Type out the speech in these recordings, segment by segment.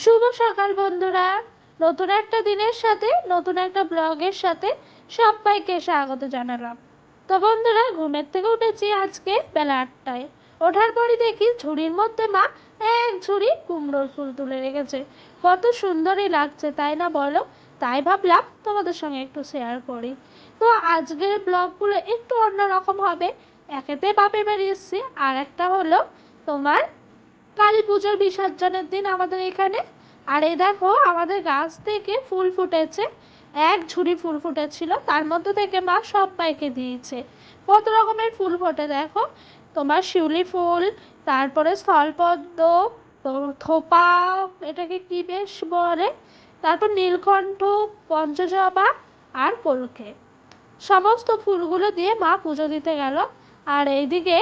শুভ সকাল বন্ধুরা, নতুন একটা দিনের সাথে নতুন একটা ব্লগের সাথে সবাইকে স্বাগত জানালাম। তো বন্ধুরা, ঘুমের থেকে উঠেছি আজকে বেলা 8টায়। ওঠার পরই দেখি ঝুড়ির মধ্যে মা এক ঝুড়ি কুমড়োর ফুল তুলে রেখেছে। কত সুন্দরই লাগছে, তাই না বলো? তাই ভাবলাম তোমাদের সঙ্গে একটু শেয়ার করি। তো আজকের ব্লগগুলো একটু অন্যরকম হবে। একেতে বাপের বাড়ি এসেছি, আর একটা হলো তোমার কালী পুজোর বিসর্জনের দিন আমাদের এখানে। আর এই দেখো, আমাদের গাছ থেকে ফুল ফুটেছে, এক ঝুড়ি ফুল ফুটেছিল, তার মধ্যে থেকে মা সবাইকে দিয়েছে। কত রকমের ফুল ফোটে দেখো, তোমার শিউলি ফুল, তারপরে স্থলপদ্ম, তো থোপা, এটাকে কি বেশ বলে, তারপর নীলকণ্ঠ, পঞ্চজবা আর কলকে, সমস্ত ফুলগুলো দিয়ে মা পুজো দিতে গেল। আর এইদিকে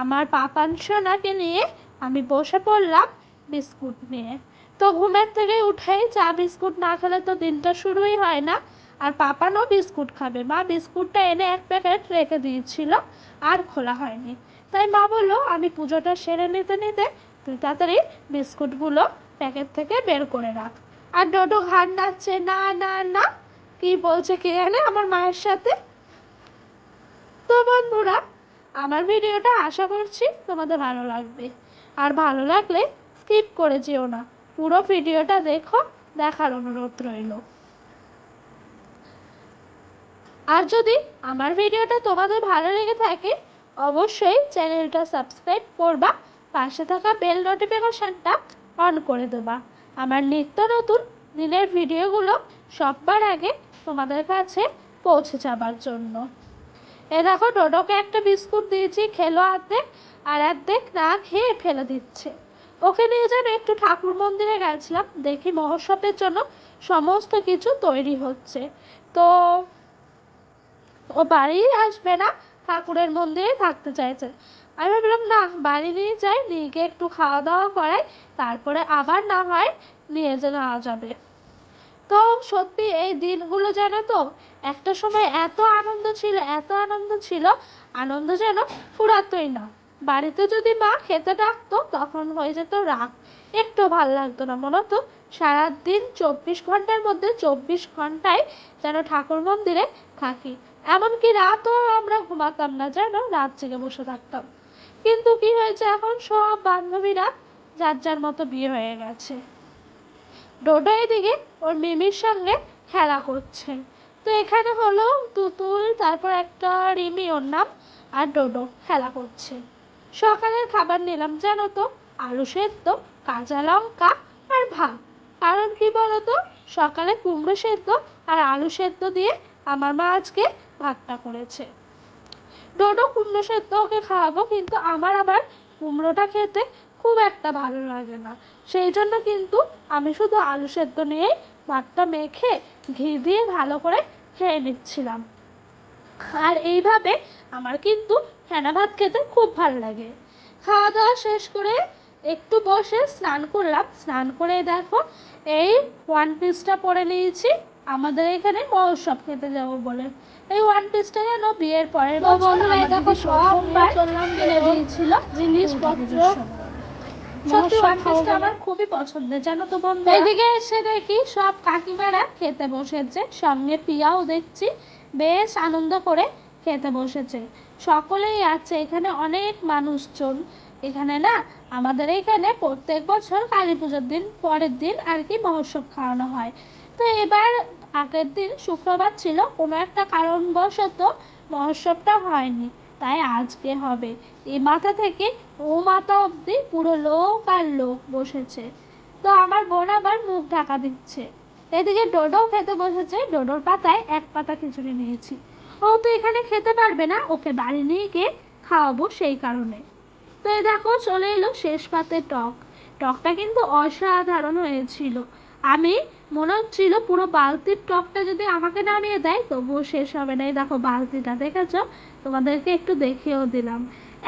আমার পাপান সোনাকে নিয়ে আমি বসে পড়লাম বিস্কুট নিয়ে। তো ঘুমের থেকে উঠেই চা বিস্কুট না খেলে তো দিনটা শুরুই হয় না। আর পাপানও বিস্কুট খাবে, মা বিস্কুটটা এনে এক প্যাকেট রেখে দিয়েছিল, আর খোলা হয়নি। তাই মা বললো আমি পুজোটা সেরে নিতে নিতে তুই তাড়াতাড়ি বিস্কুটগুলো প্যাকেট থেকে বের করে রাখ। আর ডোডো ঘাড় নাচছে, না না না, কি বলছে কে জানে আমার মায়ের সাথে। তো বন্ধুরা, আমার ভিডিওটা আশা করছি তোমাদের ভালো লাগবে। আর ভালো লাগলে স্কিপ করে যেও না, পুরো ভিডিওটা দেখো, দেখার অনুরোধ রইল। আর যদি আমার ভিডিওটা তোমাদের ভালো লেগে থাকে, অবশ্যই চ্যানেলটা সাবস্ক্রাইব করবা, পাশে থাকা বেল নোটিফিকেশনটা অন করে দেবা আমার নিত্য নতুন দিনের ভিডিওগুলো সবার আগে তোমাদের কাছে পৌঁছে যাবার জন্য। এ দেখো, ডোডোকে একটা বিস্কুট দিয়েছি, খেলো অর্ধেক, আর অর্ধেক না খেয়ে ফেলে দিচ্ছে। ওকে নিয়ে যেন একটু ঠাকুর মন্দিরে গেছিলাম, দেখি মহোৎসবের জন্য সমস্ত কিছু তৈরি হচ্ছে। তো ও বাড়ি আসবে না, ঠাকুরের মন্দিরে থাকতে চাইছে। আমি ভাবলাম না, বাড়ি নিয়ে যাই, নিয়ে গিয়ে একটু খাওয়া দাওয়া করাই, তারপরে আবার না হয় নিয়ে যাওয়া যাবে। তো সত্যি এই দিনগুলো জানো তো, একটা সময় এত আনন্দ ছিল, এত আনন্দ ছিল, আনন্দ যেন ফুরাতই না। বাড়িতে যদি মা খেতে ডাকতো তখন হয়ে যেত রাগ, একটু ভাল লাগতো না, মনে হতো সারাদিন 24 ঘন্টার মধ্যে 24 ঘন্টায় যেন ঠাকুর মন্দিরে থাকি। এমনকি রাতও আমরা ঘুমাতাম না, যেন রাত জেগে বসে থাকতাম। কিন্তু কি হয়েছে, এখন সব বান্ধবীরা যার যার মতো বিয়ে হয়ে গেছে। ডোডো এদিকে ওর মিমির সঙ্গে খেলা করছে। তো এখানে হলো তুতুল, তারপর একটা রিমি ওর নাম, আর ডোডো খেলা করছে। সকালের খাবার নিলাম জানো তো, আলু সেদ্ধ, কাঁচা লঙ্কা আর ভাত। কারণ কি বলতো, সকালে কুমড়ো সেদ্ধ আর আলু সেদ্ধ দিয়ে আমার মা আজকে ভাতটা করেছে। ডোডো কুমড়ো সেদ্ধ ওকে খাওয়াবো, কিন্তু আমার আবার কুমড়োটা খেতে খুব একটা ভালো লাগে না। সেই জন্য কিন্তু আমি শুধু আলু সেদ্ধ নিয়েই ভাতটা মেখে ঘি দিয়ে ভালো করে খেয়ে নিচ্ছিলাম। আর এইভাবে আমার কিন্তু ফেনা ভাত খেতে খুব ভালো লাগে। খাওয়া দাওয়া শেষ করে একটু বসে স্নান করলাম, স্নান করে দেখো এই ওয়ান পিসটা পরে নিয়েছি, আমাদের এখানে মহোৎসব খেতে যাবো বলে। এই ওয়ান পিসটা যেন বিয়ের পরের বছর দেখো সববার কিনে দিয়েছিল জিনিসপত্র। সত্যি ওয়ান পিসটা আমার খুবই পছন্দের জানো তো বন্ধু। এদিকে এসে দেখি সব কাকিমারা খেতে বসেছে, সঙ্গে পিয়াও দেখছি বেশ আনন্দ করে খেতে বসেছে। সকলেই আছে এখানে, অনেক মানুষজন এখানে না। আমাদের এখানে প্রত্যেক বছর কালী পুজোর দিন পরের দিন আর কি মহোৎসব খাওয়ানো হয়। তো এবার আগের দিন শুক্রবার ছিল, কোনো একটা কারণবশত মহোৎসবটা হয়নি, তাই আজকে হবে। এ মাথা থেকে ও মাথা অবধি পুরো লোক আর লোক বসেছে। তো আমার বোন আবার মুখ ঢাকা দিচ্ছে। এদিকে ডোডোও খেতে বসেছে, ডোডোর পাতায় এক পাতা খিচুড়ি নিয়েছি। ও তো এখানে খেতে পারবে না, ওকে বাড়ি নিয়ে গিয়ে খাওয়াবো সেই কারণে। তো এই দেখো চলে এলো শেষ পাতে টক। টকটা কিন্তু অসাধারণ হয়েছিল। আমি মনে হচ্ছিল পুরো বালতির টকটা যদি আমাকে নামিয়ে দেয় তবুও শেষ হবে না। এই দেখো বালতিটা দেখেছো, তোমাদেরকে একটু দেখিয়েও দিলাম।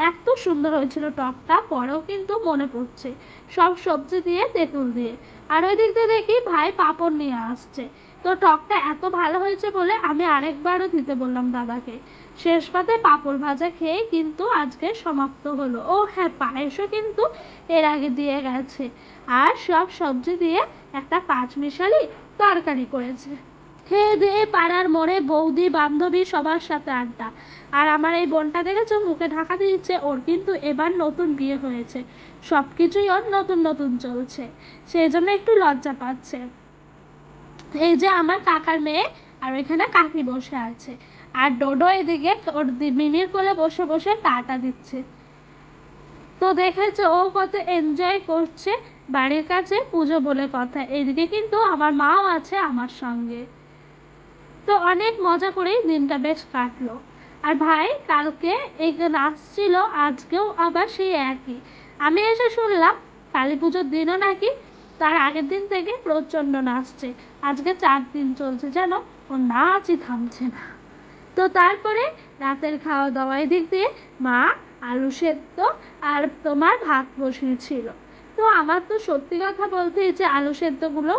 এত সুন্দর হয়েছিল টকটা, পরেও কিন্তু মনে পড়ছে। সব সবজি দিয়ে তেঁতুল দিয়ে। আর ওই দিক দিয়ে দেখি ভাই পাঁপড় নিয়ে আসছে। তো টকটা এত ভালো হয়েছে বলে আমি আরেকবারও দিতে বললাম দাদাকে। শেষ পাতে পাঁপড় ভাজা খেয়ে কিন্তু আজকে সমাপ্ত হলো। ও হ্যাঁ, পায়েসও কিন্তু এর আগে দিয়ে গেছে। আর সব সবজি দিয়ে একটা পাঁচমিশালি তরকারি করেছে। খেয়ে দিয়ে পাড়ার মোড়ে বৌদি বান্ধবী সবার সাথে আড্ডা। আর আমার এই বোনটা দেখেছো, মুখে ঢাকা দিচ্ছে, ওর কিন্তু এবার নতুন বিয়ে হয়েছে, সব কিছুই ওর নতুন নতুন চলছে, সেই জন্য একটু লজ্জা পাচ্ছে। এই যে আমার কাকার মেয়ে, আর ওইখানে কাকি বসে আছে, আর ডোডো এদিকে ওর মিনির কোলে বসে বসে টাটা দিচ্ছে। তো দেখেছো ও কত এনজয় করছে। বাড়ির কাছে পুজো বলে কথা, এদিকে কিন্তু আমার মাও আছে আমার সঙ্গে। তো অনেক মজা করেই দিনটা বেশ কাটলো। আর ভাই কালকে এই নাচছিল, আজকেও আবার সেই একই। আমি এসে শুনলাম কালী পুজোর দিনও নাকি তার আগের দিন থেকে প্রচণ্ড নাচছে। আজকে 4 দিন চলছে, যেন ও নাচই থামছে না। তো তারপরে রাতের খাওয়া দাওয়া দিক দিয়ে মা আলু সেদ্ধ আর তোমার ভাত বসিয়েছিল। তো আমার তো সত্যি কথা বলতে এই যে আলু সেদ্ধগুলো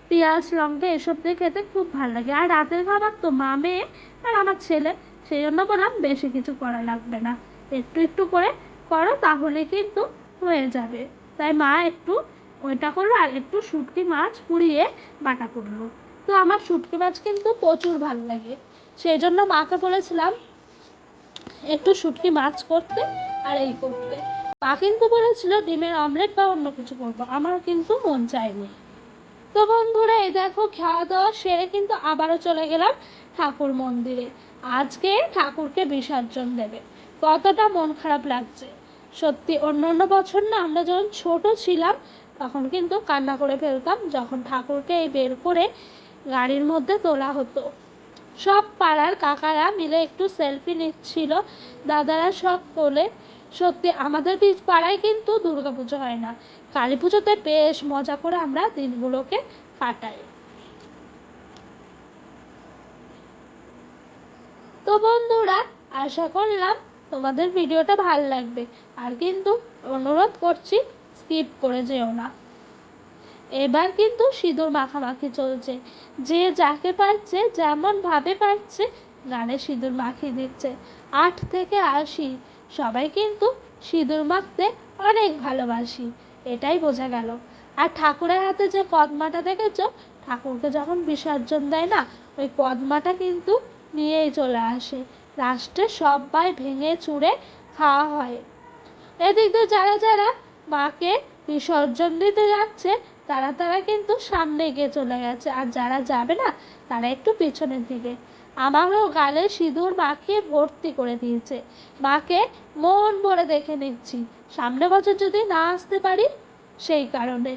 পেঁয়াজ লঙ্কা এসব দিয়ে খেতে খুব ভালো লাগে। আর রাতের খাবার তো মা, মেয়ে আর আমার ছেলে, সেই জন্য বললাম বেশি কিছু করা লাগবে না, একটু একটু করে করো তাহলে কিন্তু হয়ে যাবে। তাই মা একটু ওইটা করলো, আর একটু শুটকি মাছ পুড়িয়ে বাটা করলো। তো আমার শুটকি মাছ কিন্তু প্রচুর ভালো লাগে, সেই জন্য মাকে বলেছিলাম একটু শুটকি মাছ করতে আর এই করতে। মা কিন্তু বলেছিল ডিমের অমলেট বা অন্য কিছু করবো, আমার কিন্তু মন চায়নি। তো বন্ধুরা এই দেখো খাওয়া দাওয়া সেরে কিন্তু আবারও চলে গেলাম ঠাকুর মন্দিরে। আজকে ঠাকুরকে বিসর্জন দেবে, কতটা মন খারাপ লাগছে সত্যি। অন্য অন্য বছর না আমরা যখন ছোট ছিলাম তখন কিন্তু কান্না করে ফেলতাম যখন ঠাকুরকে এই বের করে গাড়ির মধ্যে তোলা হতো। সব পাড়ার কাকারা মিলে একটু সেলফি নিচ্ছিল, দাদারা সব তোলে। সত্যি আমাদের পাড়ায় কিন্তু দুর্গাপুজো হয় না, কালী পুজোতে বেশ মজা করে আমরা দিনগুলোকে কাটাই। তো বন্ধুরা আশা করলাম তোমাদের ভিডিওটা ভালো লাগবে, আর কিন্তু অনুরোধ করছি স্কিপ করে যেও না। এবার কিন্তু সিঁদুর মাখামাখি চলছে, যে যাকে পারছে যেমন ভাবে পারছে গানে সিঁদুর মাখিয়ে দিচ্ছে। 8 থেকে 80 সবাই কিন্তু সিঁদুর মাখতে অনেক ভালোবাসি, এটাই বোঝা গেল। আর ঠাকুরের হাতে যে কদমাটা দেখেছো, ঠাকুরকে যখন বিসর্জন দেয় না, ওই কদমাটা কিন্তু নিয়েই চলে আসে, লাস্টে সবাই ভেঙে চুরে খাওয়া হয়। এদিক দিয়ে যারা যারা মাকে বিসর্জন দিতে যাচ্ছে তারা তারা কিন্তু সামনে গিয়ে চলে গেছে, আর যারা যাবে না তারা একটু পিছনের দিকে। আমারও গালে সিঁদুর মাখিয়ে ভর্তি করে দিয়েছে, মাকে মন ভরে দেখে নিচ্ছি সামনে বছর যদি না আসতে পারি সেই কারণে।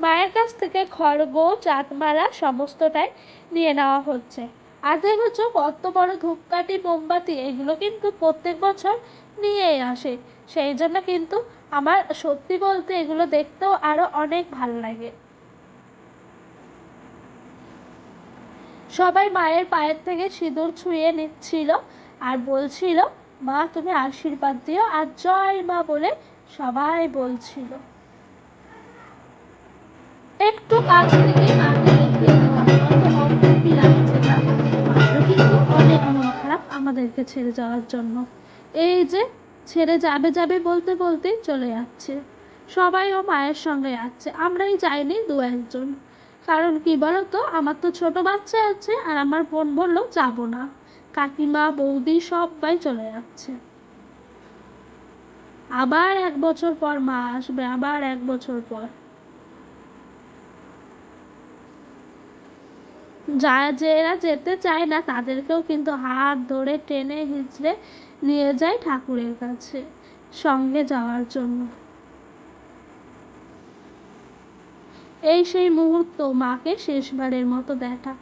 মায়ের কাছ থেকে খড়গ চাঁদমালা সমস্তটাই নিয়ে নেওয়া হচ্ছে। আর দেখেছো কত বড় ধূপকাঠি মোমবাতি, এগুলো কিন্তু প্রত্যেক বছর নিয়েই আসে, সেই জন্য কিন্তু আমার সত্যি বলতে এগুলো দেখতেও আরো অনেক ভালো লাগে। সবাই মায়ের পায়ের থেকে সিঁদুর ছুঁয়ে নিচ্ছিল আর বলছিল মা তুমি আশীর্বাদ দিও, আর জয় মা বলে সবাই বলছিল। একটু কাছ থেকে মাকে দেখিয়ে দেওয়া কত অপূর্বী লাগছে তাকে, মায়েরও কিন্তু অনেক মন খারাপ আমাদেরকে ছেড়ে যাওয়ার জন্য। এই যে ছেড়ে যাবে যাবে বলতে বলতেই চলে যাচ্ছে। সবাইও মায়ের সঙ্গে যাচ্ছে, আমরাই যাইনি দু একজন। কারণ কি বলতো, আমার তো ছোট বাচ্চা আছে, আর আমার বোন বললো যাবো না, কাকিমা বৌদি সবাই চলে যাচ্ছে। আবার 1 বছর পর মা আসবে, আবার 1 বছর পর। যারা যেতে চায় না তাদেরকেও কিন্তু হাত ধরে টেনে হিঁচড়ে নিয়ে যায় ঠাকুরের কাছে সঙ্গে যাওয়ার জন্য। এই সেই মুহূর্ত, মাকে শেষবারের মতো দেখা।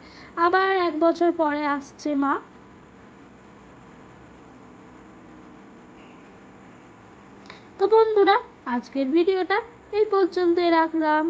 আবার 1 বছর পরে আসছে মা। তো বন্ধুরা আজকের ভিডিওটা এই পর্যন্তই রাখলাম।